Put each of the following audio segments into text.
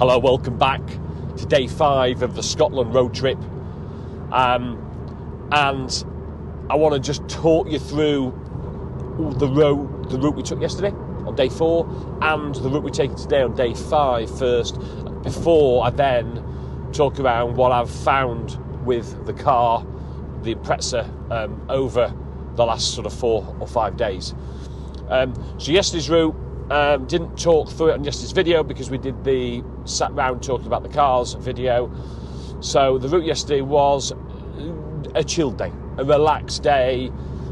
Hello, welcome back to day 5 of the Scotland road trip, and I want to just talk you through the route we took yesterday on day 4 and the route we're taking today on day 5 first, before I then talk around what I've found with the car, the Impreza, over the last sort of 4 or 5 days. So yesterday's route, didn't talk through it on yesterday's video because we did the sat round talking about the cars video. So the route yesterday was a chill day, a relaxed day,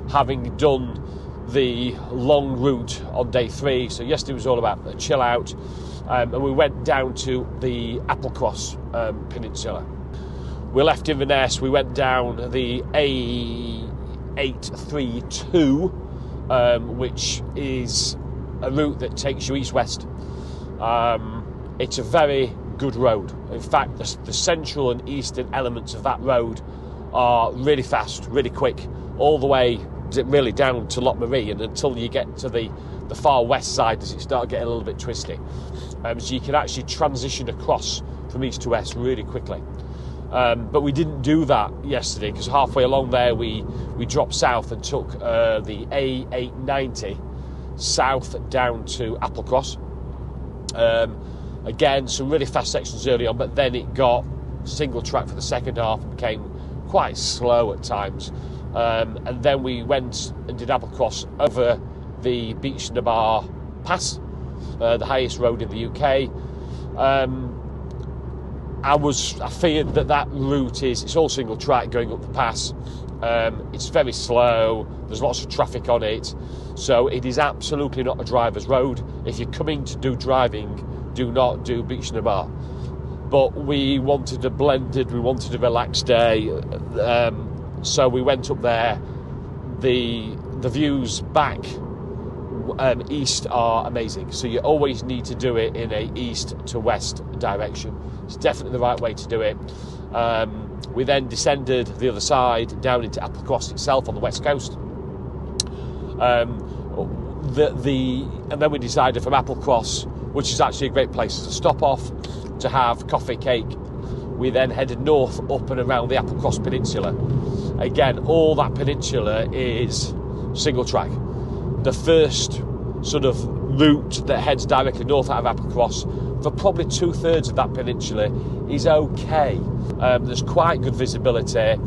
having done the long route on day 3. So yesterday was all about a chill out, and we went down to the Applecross Peninsula. We left Inverness, we went down the A832, which is a route that takes you east-west. It's a very good road. In fact, the central and eastern elements of that road are really fast, really quick, all the way really down to Lochmaree, and until you get to the far west side, does it start getting a little bit twisty. So you can actually transition across from east to west really quickly. But we didn't do that yesterday because halfway along there we dropped south and took the A890 south down to Applecross. Again, some really fast sections early on, but then it got single track for the second half and became quite slow at times. And then we went and did Applecross over the Beach Nabar Pass, the highest road in the UK. I feared that route it's all single track going up the pass. It's very slow, there's lots of traffic on it, so it is absolutely not a driver's road. If you're coming to do driving, do not do Beach Nabar. But we wanted a relaxed day, so we went up there. The views back east are amazing, so you always need to do it in a east to west direction. It's definitely the right way to do it. We then descended the other side down into Applecross itself on the west coast. And then we decided from Applecross, which is actually a great place to stop off, to have coffee, cake. We then headed north up and around the Applecross Peninsula. Again, all that peninsula is single track. The first sort of route that heads directly north out of Applecross, for probably 2/3 of that peninsula, is okay. There's quite good visibility.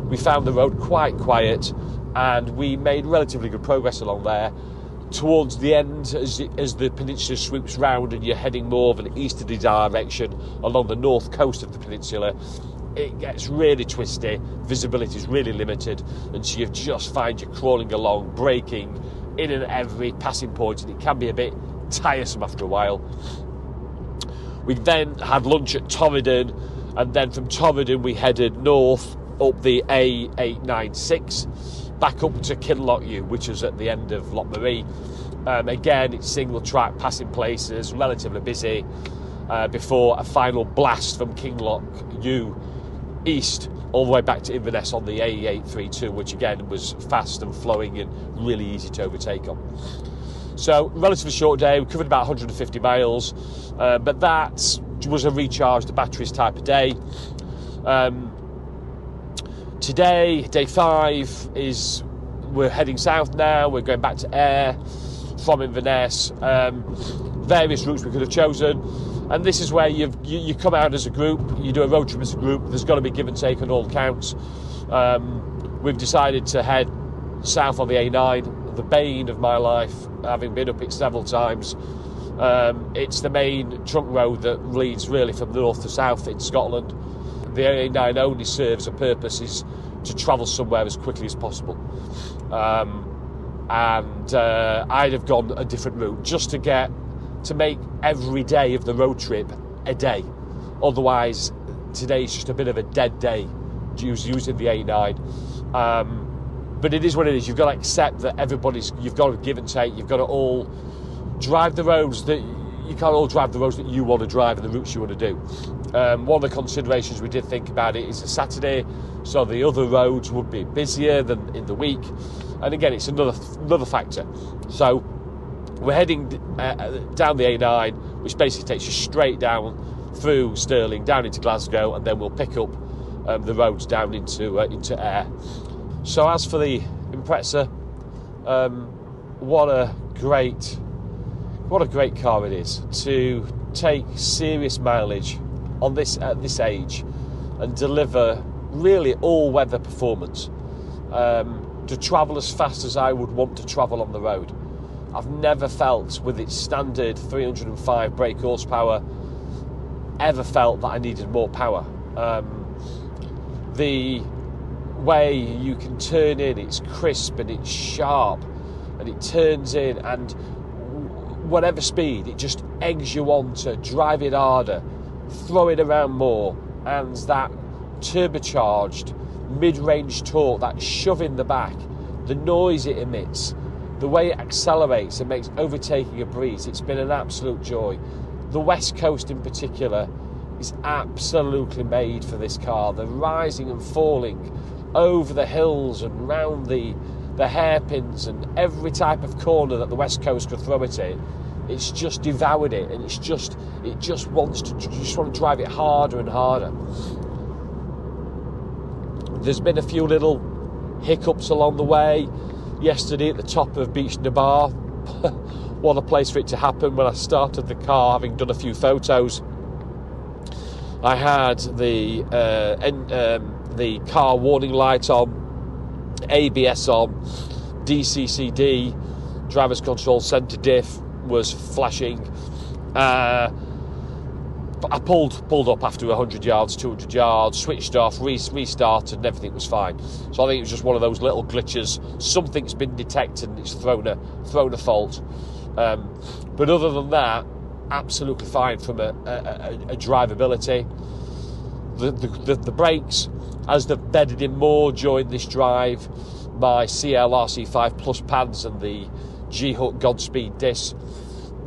We found the road quite quiet, and we made relatively good progress along there. Towards the end, as the peninsula swoops round and you're heading more of an easterly direction along the north coast of the peninsula, it gets really twisty, visibility is really limited, and so you just find you crawling along, braking in and every passing point, and it can be a bit tiresome after a while. We then had lunch at Torridon, and then from Torridon we headed north up the A896 back up to Kinlochewe, which is at the end of Lochmaree. Again, it's single track, passing places, relatively busy, before a final blast from Kinlochewe east all the way back to Inverness on the A832, which again was fast and flowing and really easy to overtake on. So, relatively short day. We covered about 150 miles, but that was a recharge the batteries type of day. Today, day 5, we're heading south now. We're going back to Ayr from Inverness. Various routes we could have chosen, and this is where you come out as a group. You do a road trip as a group. There's got to be give and take on all counts. We've decided to head south on the A9, the bane of my life, having been up it several times. It's the main trunk road that leads really from north to south in Scotland. The A9 only serves a purpose, is to travel somewhere as quickly as possible. And I'd have gone a different route just to make every day of the road trip a day. Otherwise, today's just a bit of a dead day using the A9. But it is what it is. You've got to accept that you've got to give and take. You've got to all drive the roads that you can't all drive the roads that you want to drive and the routes you want to do. One of the considerations we did think about it is a Saturday, so the other roads would be busier than in the week. And again, it's another factor. So We're heading down the A9, which basically takes you straight down through Stirling, down into Glasgow, and then we'll pick up the roads down into Ayr. So as for the Impreza, what a great car it is to take serious mileage on this at this age and deliver really all-weather performance, to travel as fast as I would want to travel on the road. I've never felt, with its standard 305 brake horsepower, ever felt that I needed more power. The way you can turn in, it's crisp and it's sharp, and it turns in, and whatever speed, it just eggs you on to drive it harder, throw it around more, and that turbocharged mid-range torque, that shove in the back, the noise it emits, the way it accelerates and makes overtaking a breeze, it's been an absolute joy. The West Coast in particular is absolutely made for this car. The rising and falling over the hills and round the hairpins and every type of corner that the West Coast could throw at it, it's just devoured it, and it just wants to drive it harder and harder. There's been a few little hiccups along the way. Yesterday at the top of Beach Nabar, what a place for it to happen. When I started the car, having done a few photos, I had the car warning light on, ABS on, DCCD, driver's control centre diff was flashing. I pulled up after 100 yards, 200 yards, switched off, restarted, and everything was fine. So I think it was just one of those little glitches. Something's been detected and it's thrown a fault. But other than that, absolutely fine from a drivability. The brakes, as they've bedded in more during this drive, my CL RC5 Plus pads and the G-Hook Godspeed discs,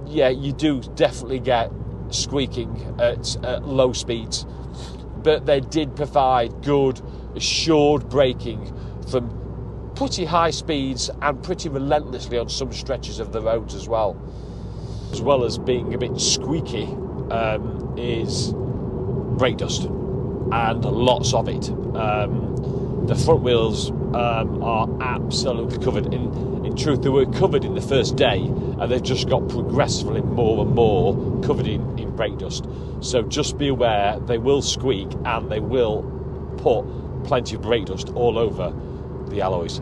yeah, you do definitely get squeaking at low speeds, but they did provide good assured braking from pretty high speeds and pretty relentlessly on some stretches of the roads as well as being a bit squeaky, is brake dust, and lots of it. The front wheels are absolutely covered. In truth, they were covered in the first day, and they've just got progressively more and more covered in brake dust. So just be aware, they will squeak and they will put plenty of brake dust all over the alloys.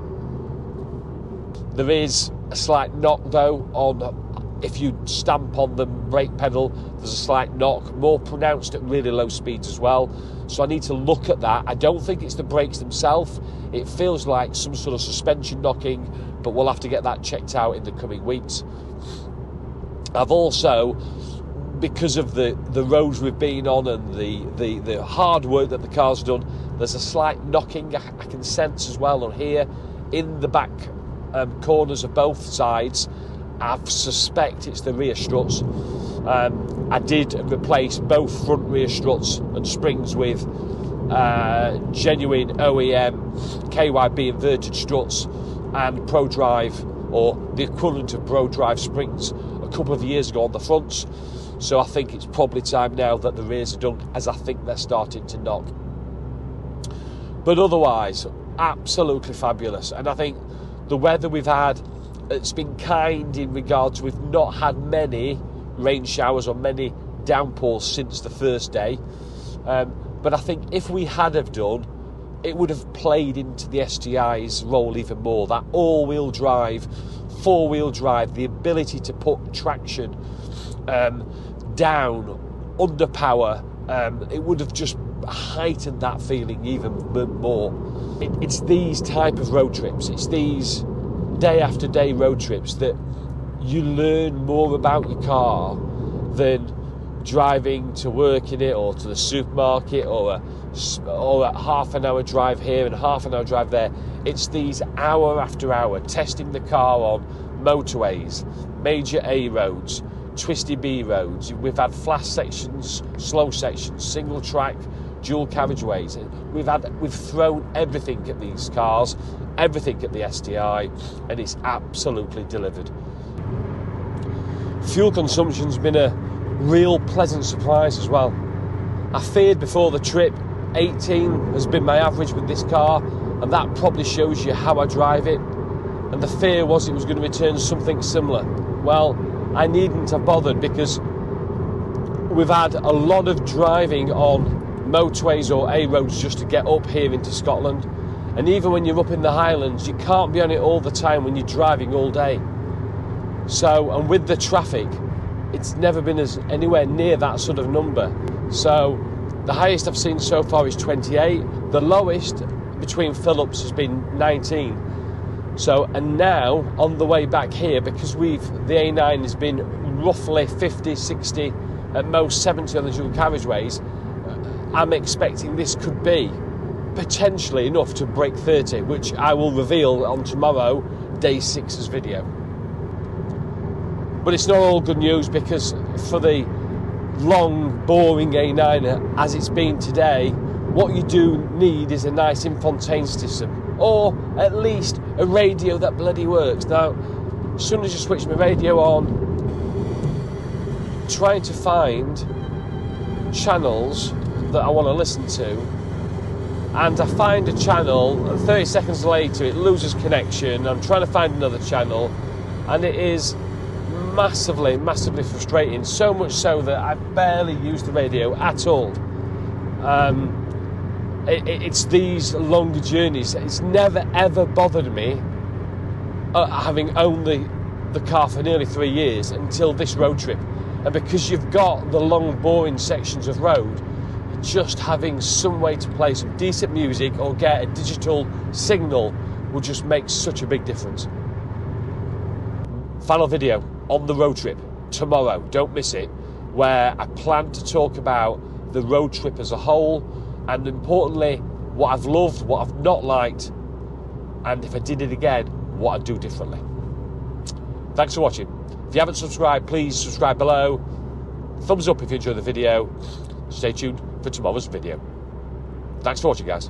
There is a slight knock though on, if you stamp on the brake pedal, there's a slight knock, more pronounced at really low speeds as well. So I need to look at that. I don't think it's the brakes themselves. It feels like some sort of suspension knocking, but we'll have to get that checked out in the coming weeks. I've also, because of the roads we've been on and the hard work that the car's done, there's a slight knocking I can sense as well on here in the back corners of both sides. I suspect it's the rear struts. I did replace both front rear struts and springs with genuine OEM KYB inverted struts and ProDrive, or the equivalent of ProDrive springs, a couple of years ago on the fronts. So I think it's probably time now that the rears are done, as I think they're starting to knock. But otherwise, absolutely fabulous. And I think the weather we've had, it's been kind in regard to, we've not had many rain showers or many downpours since the first day. But I think if we had have done, it would have played into the STI's role even more. That all-wheel drive, four-wheel drive, the ability to put traction down, under power, it would have just heightened that feeling even more. It's these type of road trips, it's these day after day road trips that you learn more about your car than driving to work in it, or to the supermarket, or a half an hour drive here and half an hour drive there. It's these hour after hour testing the car on motorways, major A roads, twisty B roads. We've had fast sections, slow sections, single track, dual carriageways. We've thrown everything at these cars, everything at the STI, and it's absolutely delivered. fuel consumption's been a real pleasant surprise as well. I feared before the trip 18 has been my average with this car, and that probably shows you how I drive it. And the fear was it was going to return something similar. Well, I needn't have bothered, because we've had a lot of driving on motorways or A roads just to get up here into Scotland. And even when you're up in the Highlands, you can't be on it all the time when you're driving all day. So, and with the traffic, it's never been anywhere near that sort of number. So the highest I've seen so far is 28. The lowest between fill-ups has been 19. So, and now on the way back here, because the A9 has been roughly 50, 60, at most 70 on the dual carriageways, I'm expecting this could be potentially enough to break 30, which I will reveal on tomorrow, day 6's video. But it's not all good news, because for the long, boring A9 as it's been today, what you do need is a nice infotainment system, or at least a radio that bloody works. Now, as soon as you switch my radio on, trying to find channels that I want to listen to, and I find a channel, and 30 seconds later it loses connection. I'm trying to find another channel, and it is massively frustrating, so much so that I barely use the radio at all. It's these longer journeys. It's never ever bothered me, having owned the car for nearly 3 years, until this road trip. And because you've got the long boring sections of road, just having some way to play some decent music or get a digital signal will just make such a big difference. Final video on the road trip tomorrow, don't miss it, where I plan to talk about the road trip as a whole, and importantly, what I've loved, what I've not liked, and if I did it again, what I'd do differently. Thanks for watching. If you haven't subscribed, please subscribe below. Thumbs up if you enjoyed the video. Stay tuned for tomorrow's video. Thanks for watching, guys.